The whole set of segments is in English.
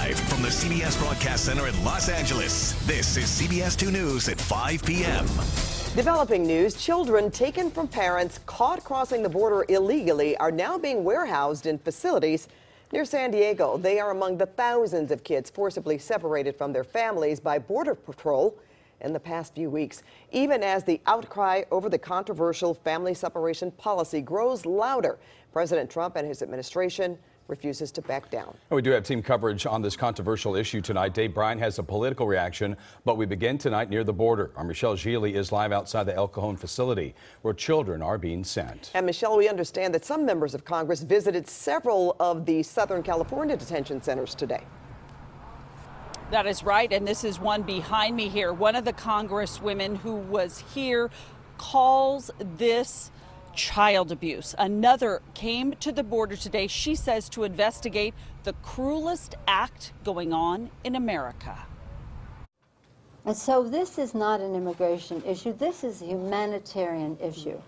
Live from the CBS Broadcast Center in Los Angeles, this is CBS2 News at 5 p.m. Developing news, children taken from parents caught crossing the border illegally are now being warehoused in facilities near San Diego. They are among the thousands of kids forcibly separated from their families by Border Patrol in the past few weeks, even as the outcry over the controversial family separation policy grows louder. President Trump and his administration refuses to back down. We do have team coverage on this controversial issue tonight. Dave Bryan has a political reaction, but we begin tonight near the border. Our Michelle Gili is live outside the El Cajon facility where children are being sent. And Michelle, we understand that some members of Congress visited several of the Southern California detention centers today. That is right, and this is one behind me here. One of the congresswomen who was here calls this child abuse. Another came to the border today, she says, to investigate the cruelest act going on in America. And so this is not an immigration issue. This is a humanitarian issue.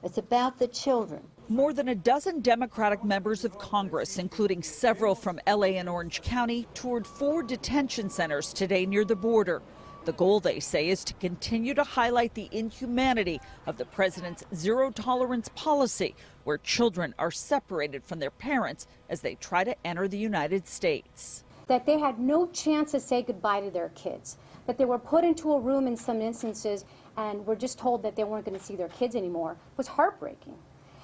It's about the children. More than a dozen Democratic members of Congress, including several from LA and Orange County, toured 4 detention centers today near the border. The goal, they say, is to continue to highlight the inhumanity of the president's zero-tolerance policy, where children are separated from their parents as they try to enter the United States. That they had no chance to say goodbye to their kids, that they were put into a room in some instances and were just told that they weren't going to see their kids anymore, was heartbreaking.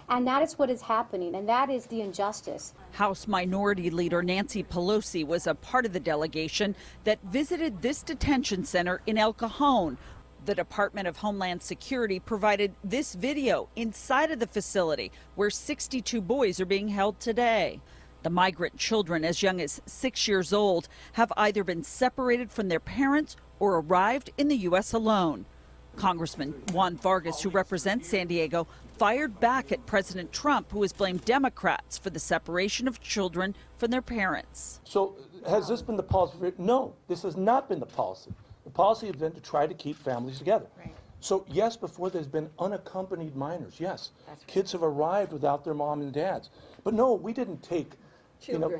And that is what is happening, and that is the injustice. House Minority Leader Nancy Pelosi was a part of the delegation that visited this detention center in El Cajon. The Department of Homeland Security provided this video inside of the facility where 62 boys are being held today. The migrant children as young as 6 years old have either been separated from their parents or arrived in the U.S. alone. Congressman Juan Vargas, who represents San Diego, fired back at President Trump, who has blamed Democrats for the separation of children from their parents. So has this been the policy? No, this has not been the policy. The policy has been to try to keep families together. Right. So yes, before there's been unaccompanied minors, yes. Kids have arrived without their mom and dads. But no, we didn't take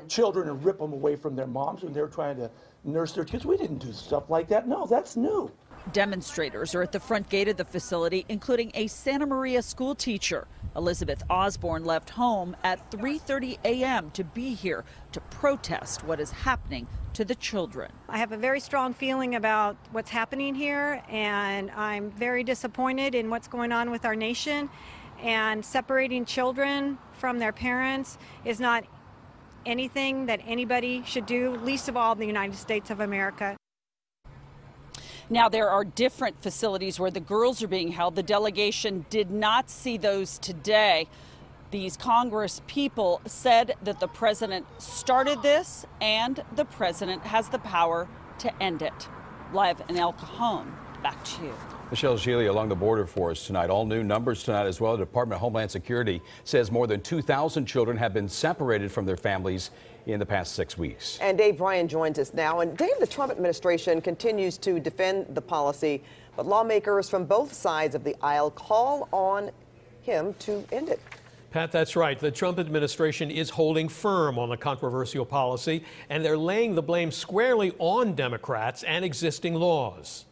children and rip them away from their moms when they were trying to nurse their kids. We didn't do stuff like that. No, that's new. Demonstrators are at the front gate of the facility, including a Santa Maria school teacher. Elizabeth Osborne left home at 3:30 a.m. to be here to protest what is happening to the children. I have a very strong feeling about what's happening here, and I'm very disappointed in what's going on with our nation. And separating children from their parents is not anything that anybody should do, least of all in the United States of America. Now, there are different facilities where the girls are being held. The delegation did not see those today. These Congress people said that the president started this and the president has the power to end it. Live in El Cajon, back to you. Michelle Gili along the border for us tonight. All new numbers tonight as well. The Department of Homeland Security says more than 2,000 children have been separated from their families in the past 6 weeks. And Dave Bryan joins us now. And Dave, the Trump administration continues to defend the policy, but lawmakers from both sides of the aisle call on him to end it. Pat, that's right. The Trump administration is holding firm on the controversial policy, and they're laying the blame squarely on Democrats and existing laws.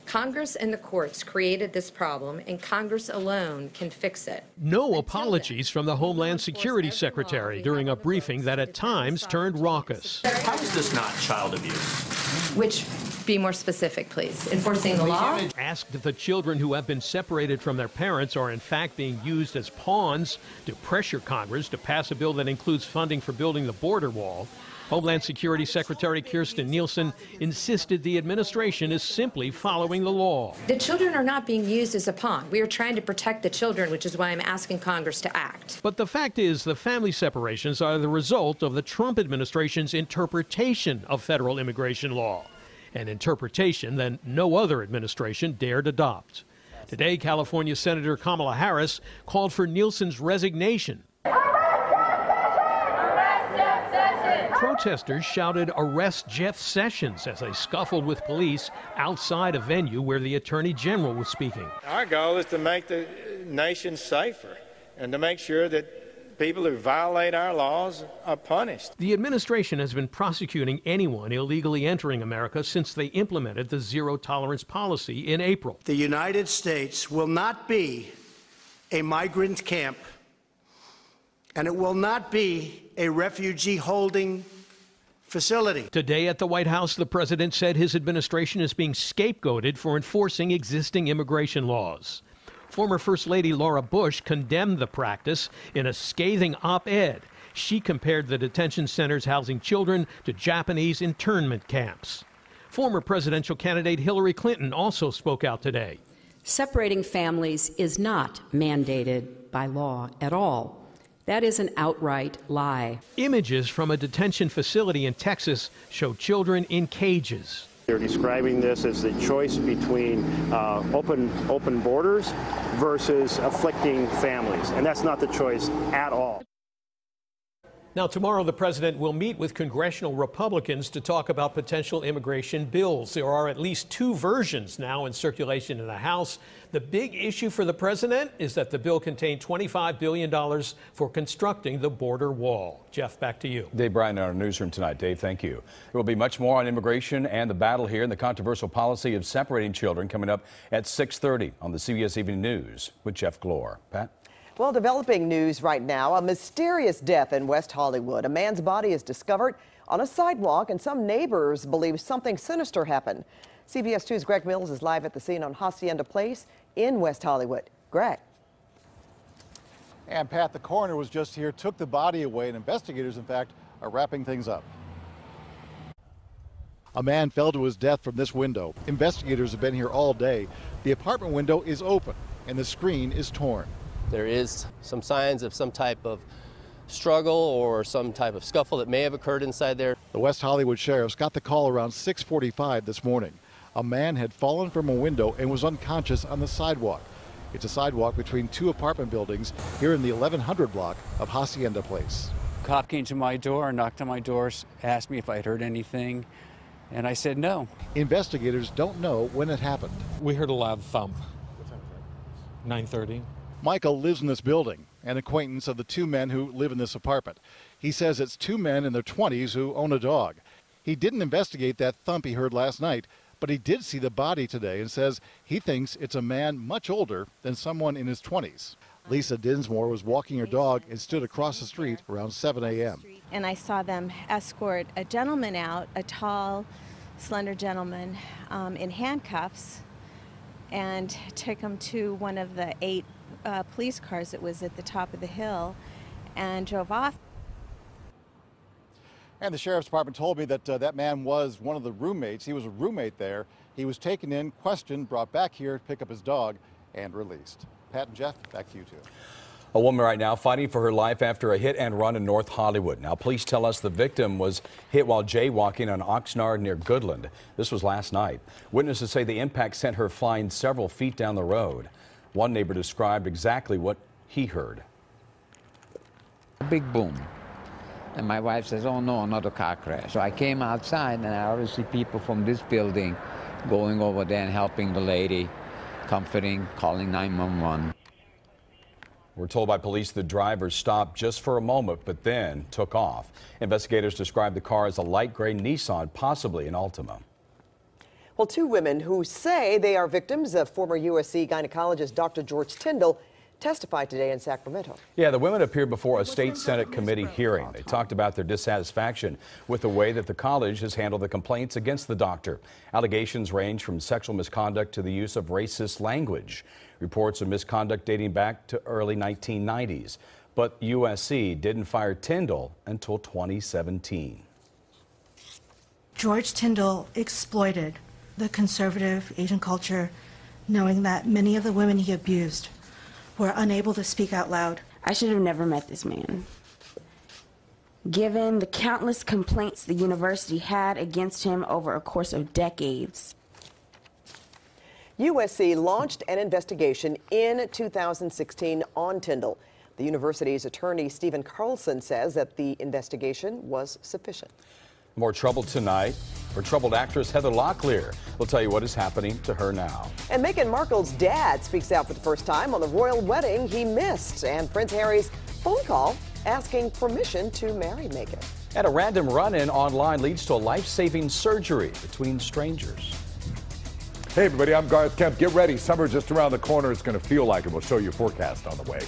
Congress and the courts created this problem, and Congress alone can fix it. No apologies from the Homeland Security Secretary during a briefing that at times turned raucous. How is this not child abuse? Which, be more specific, please. Enforcing the law? Asked if the children who have been separated from their parents are in fact being used as pawns to pressure Congress to pass a bill that includes funding for building the border wall. Homeland Security Secretary Kirstjen Nielsen insisted the administration is simply following the law. The children are not being used as a pawn. We are trying to protect the children, which is why I'm asking Congress to act. But the fact is the family separations are the result of the Trump administration's interpretation of federal immigration law, an interpretation that no other administration dared adopt. Today, California Senator Kamala Harris called for Nielsen's resignation. Protesters shouted, "Arrest Jeff Sessions," as they scuffled with police outside a venue where the Attorney General was speaking. Our goal is to make the nation safer and to make sure that People who violate our laws are punished. The administration has been prosecuting anyone illegally entering America since they implemented the zero-tolerance policy in April. The United States will not be a migrant camp, and it will not be a refugee-holding facility. Today at the White House, the president said his administration is being scapegoated for enforcing existing immigration laws. Former First Lady Laura Bush condemned the practice in a scathing op-ed. She compared the detention centers housing children to Japanese internment camps. Former presidential candidate Hillary Clinton also spoke out today. Separating families is not mandated by law at all. That is an outright lie. Images from a detention facility in Texas show children in cages. They're describing this as the choice between open borders versus afflicting families, and that's not the choice at all. Now, tomorrow the president will meet with congressional Republicans to talk about potential immigration bills. There are at least two versions now in circulation in the House. The big issue for the president is that the bill contained $25 billion for constructing the border wall. Jeff, back to you. Dave Bryant in our newsroom tonight. Dave, thank you. There will be much more on immigration and the battle here and the controversial policy of separating children coming up at 6:30 on the CBS Evening News with Jeff Glor. Pat? Well, developing news right now, a mysterious death in West Hollywood. A man's body is discovered on a sidewalk, and some neighbors believe something sinister happened. CBS 2's Greg Mills is live at the scene on Hacienda Place in West Hollywood. Greg. And Pat, the coroner was just here, took the body away, and investigators, in fact, are wrapping things up. A man fell to his death from this window. Investigators have been here all day. The apartment window is open, and the screen is torn. There is some signs of some type of struggle or some type of scuffle that may have occurred inside there. The West Hollywood sheriffs got the call around 6:45 this morning. A man had fallen from a window and was unconscious on the sidewalk. It's a sidewalk between two apartment buildings here in the 1100 block of Hacienda Place. A cop came to my door, knocked on my door, asked me if I had heard anything, and I said no. Investigators don't know when it happened. We heard a loud thump. 9:30. Michael lives in this building, an acquaintance of the two men who live in this apartment. He says it's two men in their 20s who own a dog. He didn't investigate that thump he heard last night, but he did see the body today and says he thinks it's a man much older than someone in his 20s. Lisa Dinsmore was walking her dog and stood across the street around 7 a.m. And I saw them escort a gentleman out, a tall, slender gentleman in handcuffs, and took him to one of the 8 police cars that was at the top of the hill and drove off. And the sheriff's department told me that that man was one of the roommates. He was a roommate there. He was taken in, questioned, brought back here to pick up his dog, and released. Pat and Jeff, back to you two. A woman right now fighting for her life after a hit and run in North Hollywood. Now, police tell us the victim was hit while jaywalking on Oxnard near Goodland. This was last night. Witnesses say the impact sent her flying several feet down the road. One neighbor described exactly what he heard. A big boom. And my wife says, oh no, another car crash. So I came outside and I already see people from this building going over there and helping the lady, comforting, calling 911. We're told by police the driver stopped just for a moment, but then took off. Investigators described the car as a light gray Nissan, possibly an Altima. Well, two women who say they are victims of former USC gynecologist Dr. George Tyndall testified today in Sacramento. Yeah, the women appeared before a state Senate committee hearing. They talked about their dissatisfaction with the way that the college has handled the complaints against the doctor. Allegations range from sexual misconduct to the use of racist language. Reports of misconduct dating back to early 1990s. But USC didn't fire Tyndall until 2017. George Tyndall exploited the conservative Asian culture, knowing that many of the women he abused were unable to speak out loud. I should have never met this man. Given the countless complaints the university had against him over a course of decades. USC launched an investigation in 2016 on Tyndall. The university's attorney, Stephen Carlson, says that the investigation was sufficient. More trouble tonight for troubled actress Heather Locklear. We'll tell you what is happening to her now. And Meghan Markle's dad speaks out for the first time on the royal wedding he missed. And Prince Harry's phone call asking permission to marry Megan. And a random run-in online leads to a life-saving surgery between strangers. Hey everybody, I'm Garth Kemp. Get ready. Summer just around the corner. It's going to feel like it. We'll show you a forecast on the way.